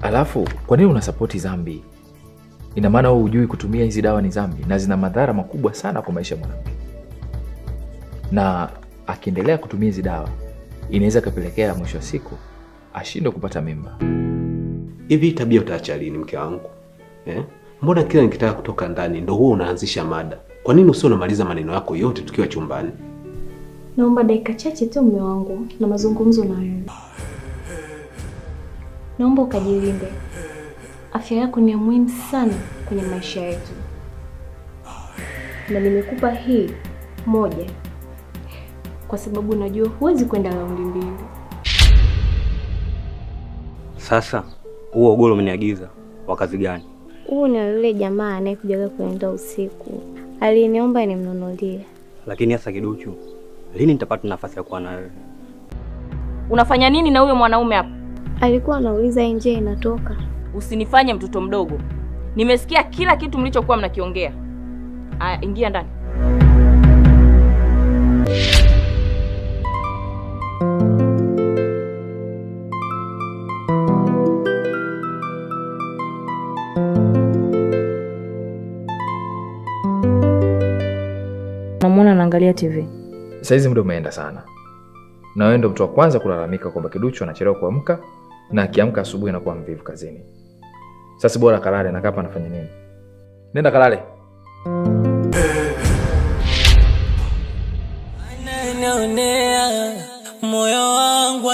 Alafu kwa nini unasapoti dhambi? Ina maana wewe hujui kutumia hizi dawa ni dhambi na zina madhara makubwa sana kwa maisha ya mwanamke. Na akiendelea kutumia hizi dawa inaweza kupelekea mwisho wa siku ashindwe kupata mimba. Hivi tabia utaacha lini mke wangu? Mbona kila nikitaka kutoka ndani ndio huo unaanzisha mada? Kwa nini usio unamaliza maneno yako yote tukiwa chumbani? Naomba dakika chache tu mume wangu na mazungumzo na wewe. Naomba ukajilinde. Afya yako ni muhimu sana kwenye maisha yetu. Na nimekupa hii moja kwa sababu najua huwezi kwenda raundi mbili. Sasa huo ugoro umeniagiza wa kazi gani? Huu ni yule jamaa anayekuja kuenda usiku. Aliniomba nimnunulie. Lakini hasa Kiduchu, lini nitapata nafasi ya kuwa na wewe? Unafanya nini na huyo mwanaume hapa? Alikuwa anauliza nje inatoka. Usinifanye mtoto mdogo. Nimesikia kila kitu mlichokuwa mnakiongea. Aya, ingia ndani. Namuona anaangalia TV. Saizi muda umeenda sana. Na wewe ndo mtu wa kwanza kulalamika kwamba Kiduchu anachelewa kuamka na akiamka asubuhi anakuwa mvivu kazini. Sasa bora kalale na kapa anafanya nini? Nenda kalale. Anaonea moyo wangu